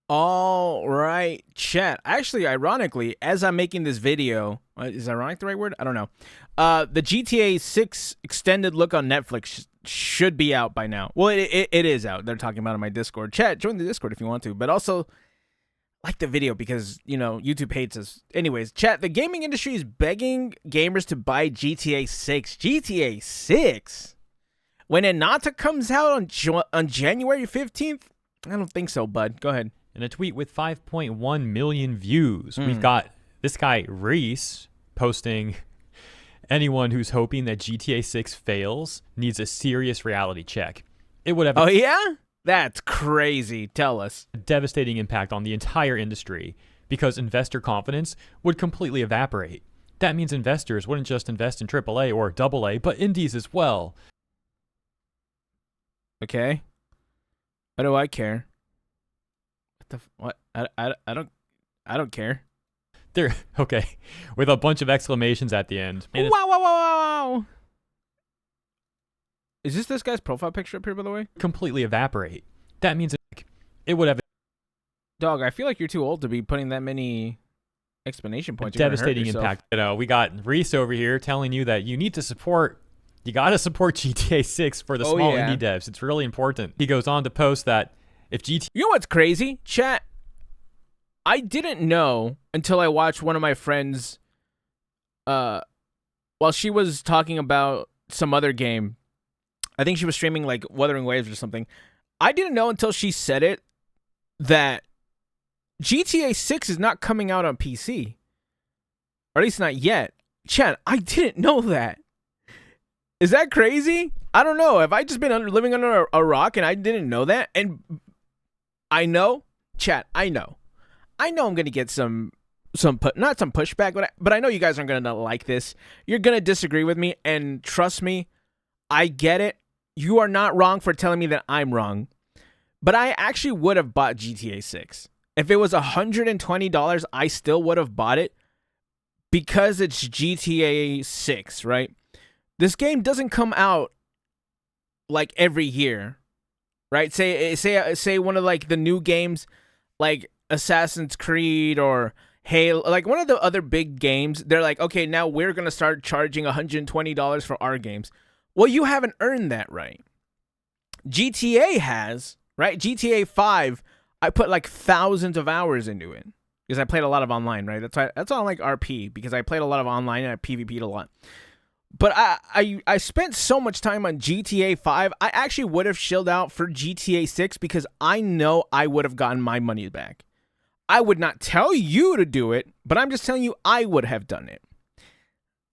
All right, chat. Actually, ironically, as I'm making this video, is ironic the right word? I don't know. The GTA 6 extended look on Netflix should be out by now. Well, it is out. They're talking about it on my Discord. Chat, join the Discord if you want to, but also like the video because, YouTube hates us. Anyways, chat, the gaming industry is begging gamers to buy GTA 6. GTA 6? When Anata comes out on January 15th? I don't think so, bud. Go ahead. In a tweet with 5.1 million views, we've got this guy, Reese, posting, anyone who's hoping that GTA 6 fails needs a serious reality check. It would have Oh, yeah? That's crazy. Tell us. a devastating impact on the entire industry because investor confidence would completely evaporate. That means investors wouldn't just invest in AAA or AA, but indies as well. Okay. What do I care? What? I don't care. They're okay, with a bunch of exclamations at the end. And Wow, wow, wow, wow. Is this guy's profile picture up here, by the way? completely evaporate. That means it would have Dog, I feel like you're too old to be putting that many explanation a points. You're gonna hurt devastating yourself. impact. We got Reese over here telling you that you got to support GTA 6 for the Oh, small yeah. indie devs. It's really important. He goes on to post that if GTA You know what's crazy? Chat, I didn't know until I watched one of my friends, while she was talking about some other game. I think she was streaming like Wuthering Waves or something. I didn't know until she said it that GTA 6 is not coming out on PC. Or at least not yet. Chat, I didn't know that. Is that crazy? I don't know. Have I just been living under a rock and I didn't know that? And I know, chat, I know I'm going to get not some pushback, but I know you guys aren't going to like this. You're going to disagree with me, and trust me, I get it. You are not wrong for telling me that I'm wrong. But I actually would have bought GTA 6. If it was $120, I still would have bought it because it's GTA 6, right? This game doesn't come out like every year, right? Say one of like the new games like Assassin's Creed or Halo, like one of the other big games, they're like, okay, now we're going to start charging $120 for our games. Well, you haven't earned that right. GTA has, right? GTA 5, I put like thousands of hours into it because I played a lot of online, right? That's why I like RP, because I played a lot of online and I PvP'd a lot. But I spent so much time on GTA 5, I actually would have shilled out for GTA 6 because I know I would have gotten my money back. I would not tell you to do it, but I'm just telling you I would have done it.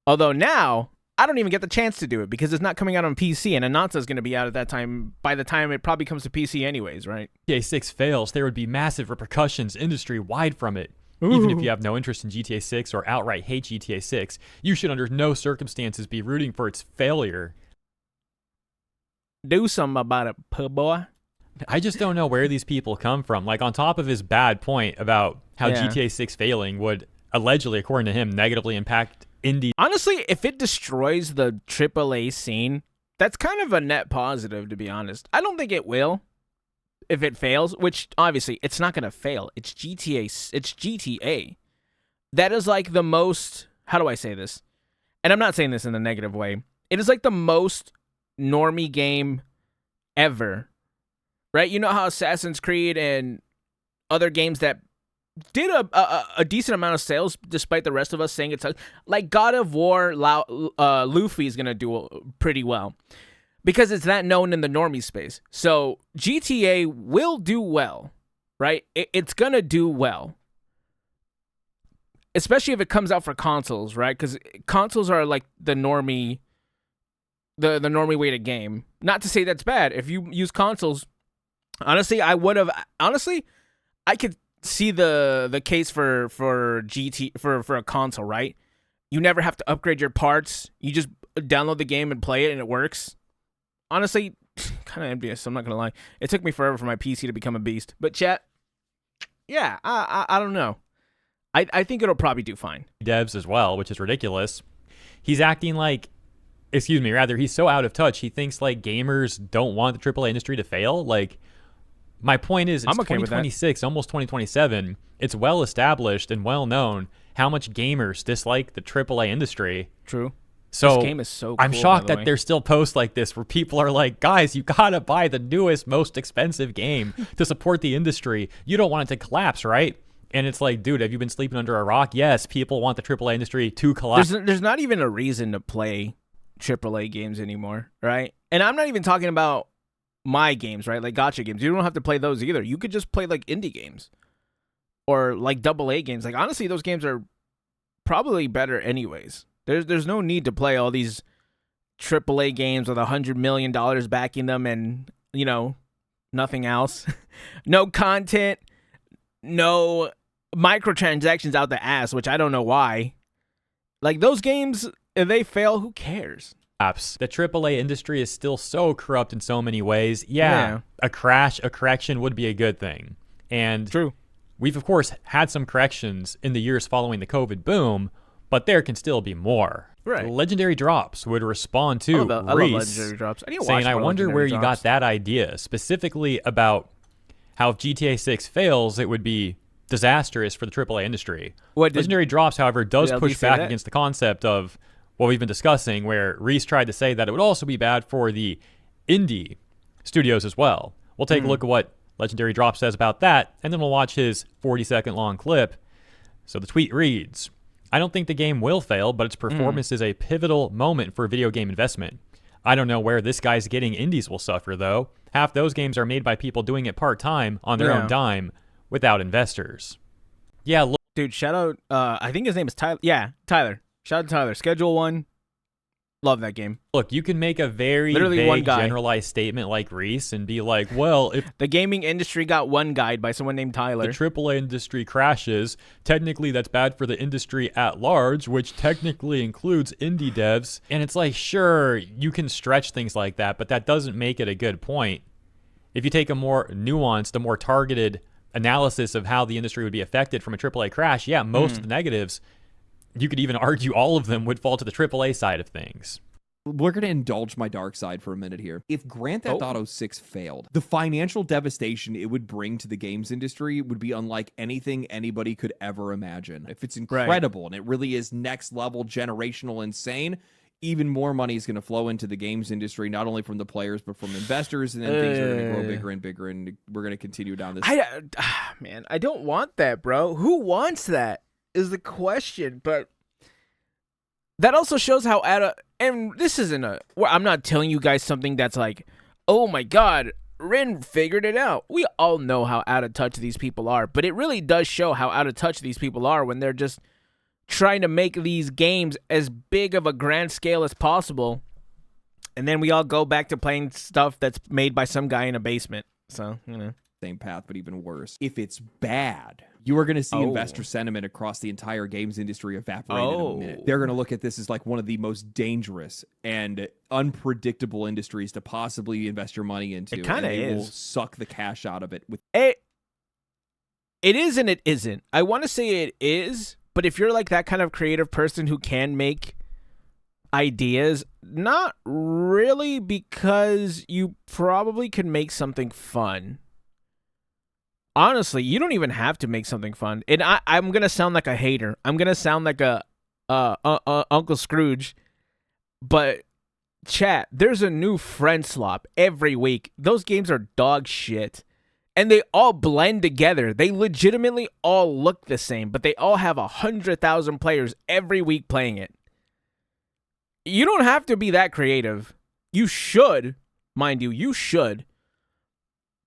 Although now, I don't even get the chance to do it because it's not coming out on PC, and Anansa is going to be out at that time by the time it probably comes to PC anyways, right? GTA 6 fails, there would be massive repercussions industry-wide from it. Even if you have no interest in GTA 6 or outright hate GTA 6, you should under no circumstances be rooting for its failure. Do something about it, pub boy. I just don't know where these people come from. Like, on top of his bad point about how Yeah. GTA 6 failing would allegedly, according to him, negatively impact indie. Honestly, if it destroys the AAA scene, that's kind of a net positive, to be honest. I don't think it will. If it fails, which obviously it's not going to fail. It's GTA. It's GTA. That is like the most, how do I say this? And I'm not saying this in a negative way. It is like the most normie game ever. Right? You know how Assassin's Creed and other games that did a decent amount of sales despite the rest of us saying it's like God of War, Luffy is going to do pretty well. Because it's that known in the normie space. So GTA will do well, right? It's going to do well. Especially if it comes out for consoles, right? Because consoles are like the normie way to game. Not to say that's bad. If you use consoles, honestly, I could see the case for a console, right? You never have to upgrade your parts. You just download the game and play it and it works. Honestly, kind of envious, I'm not going to lie. It took me forever for my PC to become a beast. But chat, yeah, I don't know. I think it'll probably do fine. Devs as well, which is ridiculous. He's acting like, he's so out of touch. He thinks like gamers don't want the AAA industry to fail. Like, My point is, it's I'm okay with that. 2026, almost 2027. It's well established and well known how much gamers dislike the AAA industry. True. So This game is so cool, I'm shocked by the that way. there's still posts like this where people are like, guys, you gotta buy the newest, most expensive game to support the industry. You don't want it to collapse, right? And it's like, dude, have you been sleeping under a rock? Yes, people want the AAA industry to collapse. There's not even a reason to play AAA games anymore, right? And I'm not even talking about my games, right? Like gacha games. You don't have to play those either. You could just play like indie games or like AA games. Like honestly, those games are probably better anyways. There's no need to play all these AAA games with $100 million backing them and, you know, nothing else. No content, no microtransactions out the ass, which I don't know why. Like those games, if they fail, who cares? The AAA industry is still so corrupt in so many ways. Yeah, a correction would be a good thing. And True. We've, of course, had some corrections in the years following the COVID boom, but there can still be more. Right. Legendary Drops would respond to I love Reese Legendary Drops. I need to saying, watch I more wonder Legendary where you Drops. got that idea, specifically about how if GTA 6 fails, it would be disastrous for the AAA industry. Legendary Drops, however, does did LD push say back that? against the concept of what we've been discussing, where Reese tried to say that it would also be bad for the indie studios as well. We'll take a look at what Legendary Drops says about that, and then we'll watch his 40-second long clip. So the tweet reads, I don't think the game will fail, but its performance is a pivotal moment for video game investment. I don't know where this guy's getting indies will suffer, though. Half those games are made by people doing it part-time on their own dime without investors. Yeah, look, Dude, shout out. I think his name is Tyler. Yeah, Tyler. Shout out to Tyler. Schedule 1. Love that game. you can make a very Literally one vague, guy. generalized statement like Reese and be like, well, if The gaming industry got one guide by someone named the Tyler. AAA industry crashes, technically that's bad for the industry at large, which technically includes indie devs. And it's like, sure, you can stretch things like that, but that doesn't make it a good point. If you take a more nuanced, a more targeted analysis of how the industry would be affected from a AAA crash, yeah, most of the negatives, you could even argue all of them would fall to the AAA side of things. We're going to indulge my dark side for a minute here. If Grand Theft Auto 6 failed, the financial devastation it would bring to the games industry would be unlike anything anybody could ever imagine. If it's incredible and it really is next level, generational, insane, even more money is going to flow into the games industry, not only from the players, but from investors, and then things are going to grow bigger and bigger, and we're going to continue down this. Man, I don't want that, bro. Who wants that is the question. But that also shows how and this isn't I'm not telling you guys something that's like, oh my God, Ren figured it out. We all know how out of touch these people are, but it really does show how out of touch these people are when they're just trying to make these games as big of a grand scale as possible. And then we all go back to playing stuff that's made by some guy in a basement. So, you know. Same path, but even worse. If it's bad, you are going to see investor sentiment across the entire games industry evaporate in a minute. They're going to look at this as like one of the most dangerous and unpredictable industries to possibly invest your money into. It kinda and they will is. suck the cash out of it. It is and it isn't. I want to say it is, but if you're like that kind of creative person who can make ideas, not really, because you probably could make something fun. Honestly, you don't even have to make something fun. And I'm going to sound like a hater. I'm going to sound like a Uncle Scrooge. But chat, there's a new Friend Slop every week. Those games are dog shit. And they all blend together. They legitimately all look the same, but they all have 100,000 players every week playing it. You don't have to be that creative. You should, mind you, you should.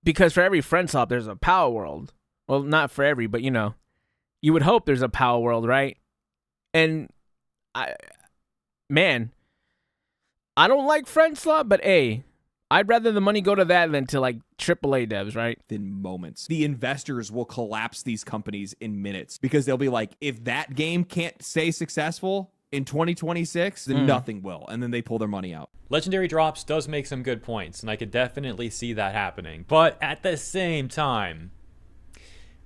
Because for every Friend Slop, there's a Power World. Well, not for every, but you know, you would hope there's a Power World, right? And I don't like Friend Slop, but hey, I'd rather the money go to that than to like AAA devs, right? Within moments. The investors will collapse these companies in minutes because they'll be like, if that game can't stay successful in 2026, then nothing will. And then they pull their money out. Legendary Drops does make some good points, and I could definitely see that happening. But at the same time,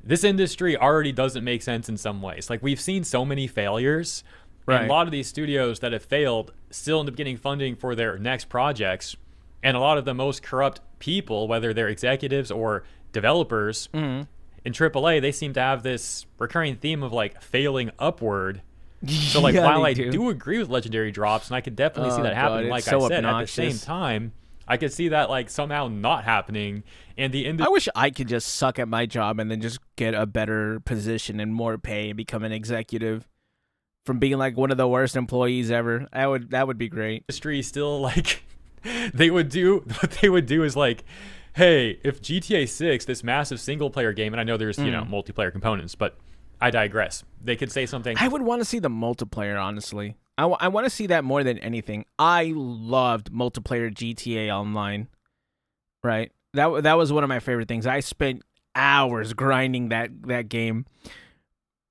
this industry already doesn't make sense in some ways. Like, we've seen so many failures, and a lot of these studios that have failed still end up getting funding for their next projects. And a lot of the most corrupt people, whether they're executives or developers Mm-hmm. in AAA, they seem to have this recurring theme of like failing upward. So like while I do agree with legendary drops, and I could definitely see that happening, like I said, obnoxious. At the same time, I could see that like somehow not happening. And I wish I could just suck at my job and then just get a better position and more pay and become an executive from being like one of the worst employees ever. That would be great. Industry still like what they would do is like, hey, if GTA 6, this massive single player game, and I know there's multiplayer components, but I digress. They could say something. I would want to see the multiplayer, honestly. I want to see that more than anything. I loved multiplayer GTA Online, right? That was one of my favorite things. I spent hours grinding that game.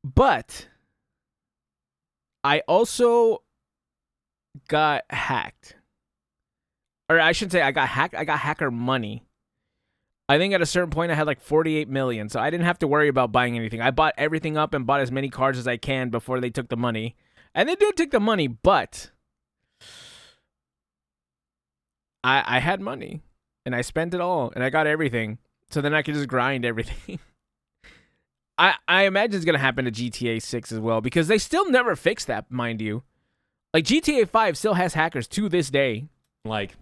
But I also got hacked. Or I should say I got hacked. I got hacker money. I think at a certain point I had like 48 million, so I didn't have to worry about buying anything. I bought everything up and bought as many cards as I can before they took the money. And they did take the money, but I had money and I spent it all and I got everything. So then I could just grind everything. I imagine it's going to happen to GTA 6 as well because they still never fixed that, mind you. Like GTA 5 still has hackers to this day. Like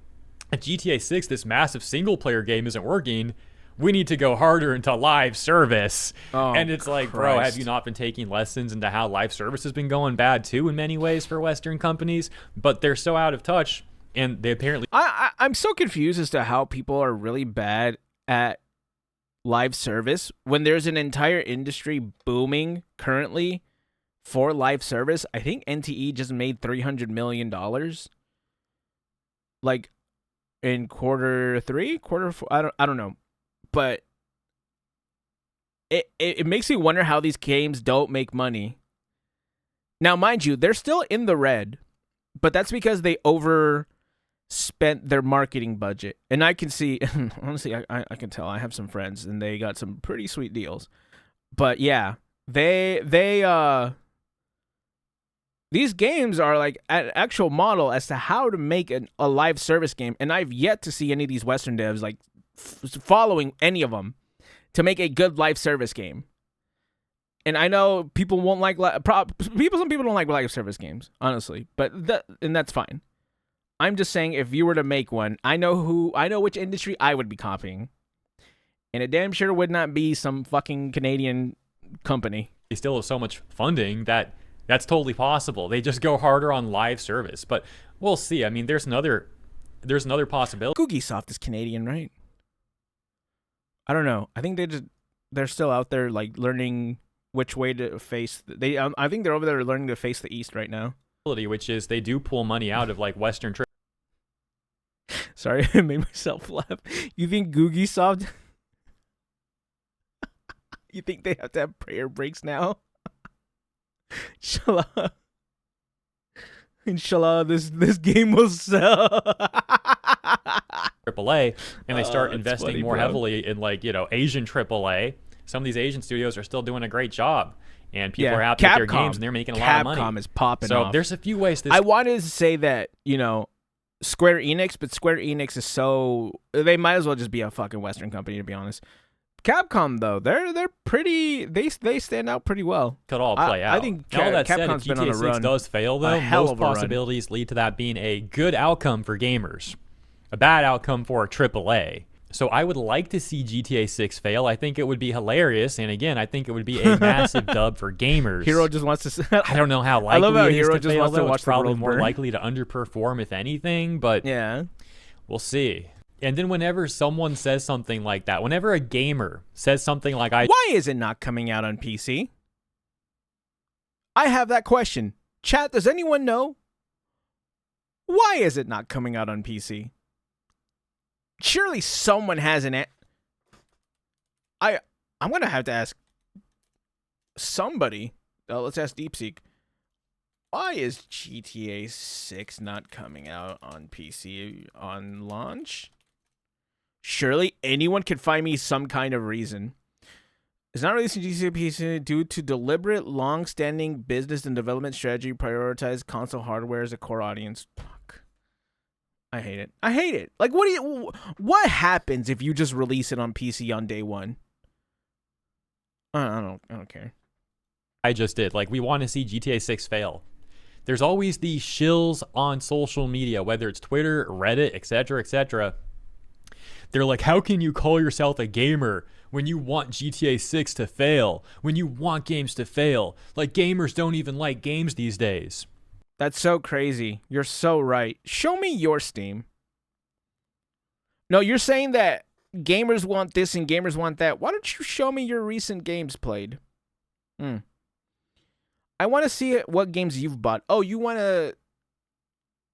if GTA 6, this massive single player game isn't working, we need to go harder into live service. Oh, and it's like, bro, have you not been taking lessons into how live service has been going bad too in many ways for Western companies? But they're so out of touch, and they apparently... I'm so confused as to how people are really bad at live service when there's an entire industry booming currently for live service. I think NTE just made $300 million. Like in quarter 4, I don't know. But it makes me wonder how these games don't make money. Now, mind you, they're still in the red, but that's because they overspent their marketing budget. And I can see, honestly, I can tell. I have some friends, and they got some pretty sweet deals. But yeah, these games are like an actual model as to how to make a live service game. And I've yet to see any of these Western devs like following any of them to make a good live service game. And I know people won't like some people don't like live service games, honestly, but that's fine. I'm just saying if you were to make one, I know which industry I would be copying. And it damn sure would not be some fucking Canadian company. They still have so much funding that's totally possible. They just go harder on live service, but we'll see. I mean, there's another possibility. Ubisoft is Canadian, right? I don't know. I think they're still out there like learning which way to face. I think they're over there learning to face the East right now. Which is they do pull money out of like Western. Sorry, I made myself laugh. You think Ubisoft? You think they have to have prayer breaks now? Inshallah, this game will sell. AAA, and they start investing funny, more bro. heavily in like Asian AAA. Some of these Asian studios are still doing a great job, and people are happy with their games, and they're making a lot of money. Capcom is popping so off. There's a few ways. I wanted to say that Square Enix, but Square Enix is they might as well just be a fucking Western company, to be honest. Capcom though, they're pretty. They stand out pretty well. Could all play out. I think all that Capcom's said, if been on a GTA 6 run. does fail, though, most possibilities lead to that being a good outcome for gamers, a bad outcome for AAA. So I would like to see GTA 6 fail. I think it would be hilarious, and again, I think it would be a massive dub for gamers. Hero just wants to. I don't know how likely I love how it is Hero to just fail, wants to though. watch It's the probably world more burn. likely to underperform, if anything, but Yeah. we'll see. And then whenever someone says something like that, whenever a gamer says something like Why is it not coming out on PC? I have that question. Chat, does anyone know? Why is it not coming out on PC? Surely someone has an I'm going to have to ask somebody. Let's ask DeepSeek. Why is GTA 6 not coming out on PC on launch? Surely anyone can find me some kind of reason. It's not releasing GTA PC due to deliberate, long-standing business and development strategy prioritize console hardware as a core audience. Fuck. I hate it. I hate it. Like, what happens if you just release it on PC on day one? I don't care. I just did. Like, we want to see GTA 6 fail. There's always these shills on social media, whether it's Twitter, Reddit, etc., etc. They're like, how can you call yourself a gamer when you want GTA 6 to fail? When you want games to fail? Like, gamers don't even like games these days. That's so crazy. You're so right. Show me your Steam. No, you're saying that gamers want this and gamers want that. Why don't you show me your recent games played? I want to see what games you've bought. Oh, you want to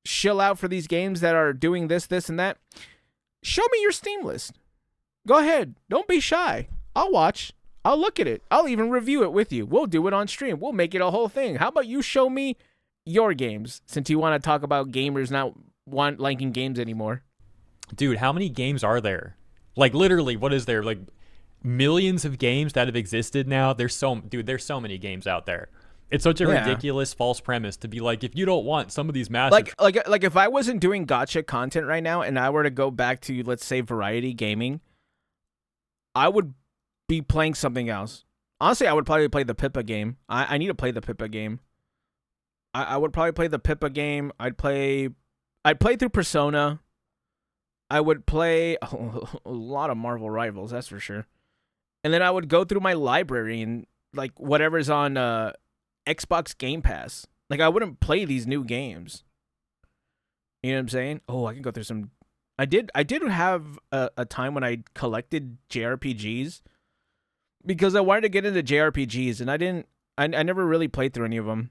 shill out for these games that are doing this, this, and that? Show me your Steam list. Go ahead. Don't be shy. I'll watch. I'll look at it. I'll even review it with you. We'll do it on stream. We'll make it a whole thing. How about you show me your games, since you want to talk about gamers not liking games anymore? Dude, how many games are there? Like, literally, what is there? Like, millions of games that have existed now? There's so many games out there. It's such a ridiculous false premise to be like, if you don't want some of these massive... Like if I wasn't doing gacha content right now and I were to go back to, let's say, variety gaming, I would be playing something else. Honestly, I would probably play the Pippa game. I need to play the Pippa game. I would probably play the Pippa game. I'd play through Persona. I would play a lot of Marvel Rivals, that's for sure. And then I would go through my library and like whatever's on Xbox Game Pass. Like, I wouldn't play these new games. You know what I'm saying? Oh, I can go through some. I did have a time when I collected JRPGs because I wanted to get into JRPGs, and I never really played through any of them.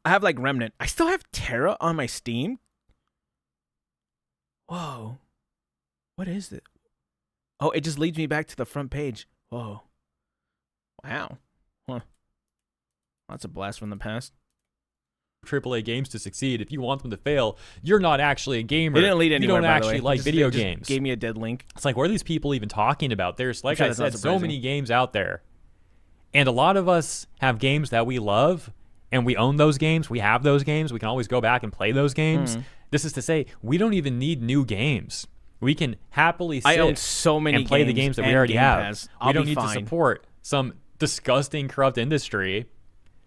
I have like Remnant. I still have Terra on my Steam. Whoa. What is it? Oh, it just leads me back to the front page. Whoa. Wow. Huh. That's a blast from the past. AAA games to succeed. If you want them to fail, you're not actually a gamer. They didn't lead anywhere. You don't actually like video just games. Gave me a dead link. It's like, what are these people even talking about? There's, like sure I said, so many games out there. And a lot of us have games that we love, and we own those games. We have those games. We can always go back and play those games. This is to say, we don't even need new games. We can happily sit I own so many and play the games that we already have. We don't need fine. to support some disgusting, corrupt industry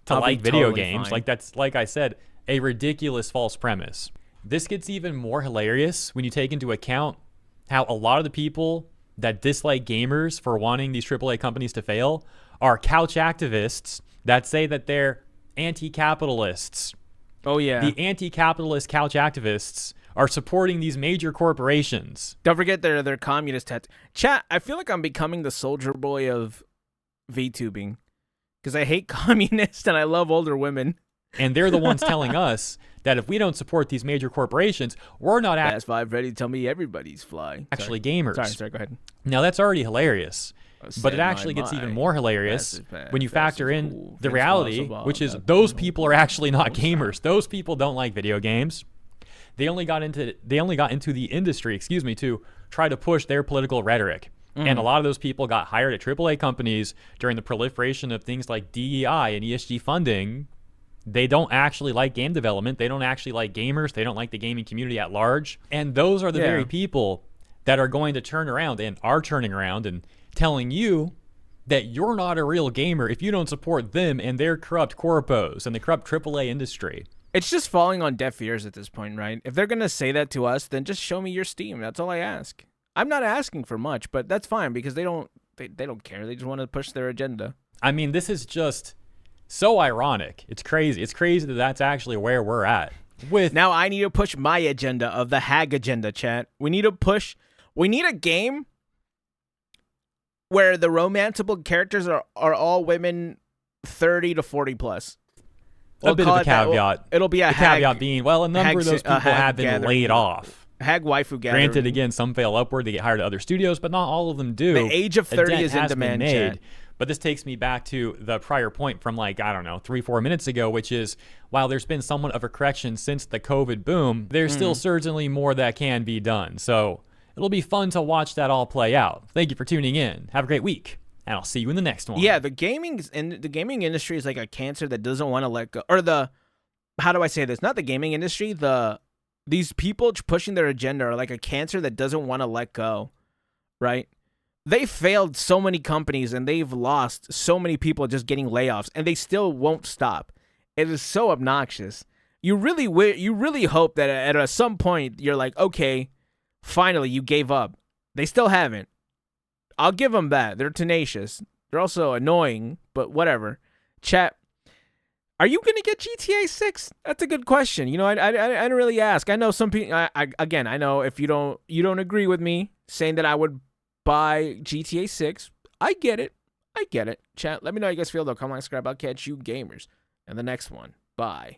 to I'll like be video totally games. fine. Like, that's, like I said, a ridiculous false premise. This gets even more hilarious when you take into account how a lot of the people that dislike gamers for wanting these AAA companies to fail are couch activists that say that they're anti-capitalists. Oh, yeah. The anti-capitalist couch activists are supporting these major corporations. Don't forget they're communist. Chat, I feel like I'm becoming the soldier boy of VTubing because I hate communists and I love older women. And they're the ones telling us that if we don't support these major corporations, we're not Fast Five ready to tell me everybody's fly. actually gamers. Sorry, go ahead. Now, that's already hilarious. But it Said actually my gets even mind. more hilarious Fast when you is factor in cool. the Fast reality, is which is about those that. people are actually not gamers. Those people don't like video games. They only got into the industry, to try to push their political rhetoric. And a lot of those people got hired at AAA companies during the proliferation of things like DEI and ESG funding. They don't actually like game development. They don't actually like gamers. They don't like the gaming community at large. And those are the very people that are going to turn around and are turning around and telling you that you're not a real gamer if you don't support them and their corrupt corpos and the corrupt AAA industry. It's just falling on deaf ears at this point, right? If they're going to say that to us, then just show me your Steam. That's all I ask. I'm not asking for much, but that's fine because they don't care. They just want to push their agenda. I mean, this is just so ironic. It's crazy. It's crazy that that's actually where we're at. Now I need to push my agenda of the hag agenda, chat. We need a game where the romanceable characters are all women 30 to 40 plus. A bit of a caveat. It'll be a caveat hag, being, well, a number of those people have been gathering. laid off. Hag waifu gathering. Granted, again, some fail upward. They get hired at other studios, but not all of them do. The age of 30 dent is in has been demand, made. chat. But this takes me back to the prior point from 3-4 minutes ago, which is while there's been somewhat of a correction since the COVID boom, there's still certainly more that can be done. So it'll be fun to watch that all play out. Thank you for tuning in. Have a great week, and I'll see you in the next one. Yeah, the gaming industry is like a cancer that doesn't want to let go. Or how do I say this? Not the gaming industry, the These people pushing their agenda are like a cancer that doesn't want to let go, right? They failed so many companies and they've lost so many people just getting layoffs, and they still won't stop. It is so obnoxious. You really hope that at some point you're like, okay, finally you gave up. They still haven't. I'll give them that. They're tenacious. They're also annoying, but whatever. Chat. Are you gonna get GTA 6? That's a good question. You know, I didn't really ask. I know some people. I know if you don't agree with me saying that I would buy GTA 6. I get it. Chat. Let me know how you guys feel though. Comment, like, subscribe. I'll catch you gamers in the next one. Bye.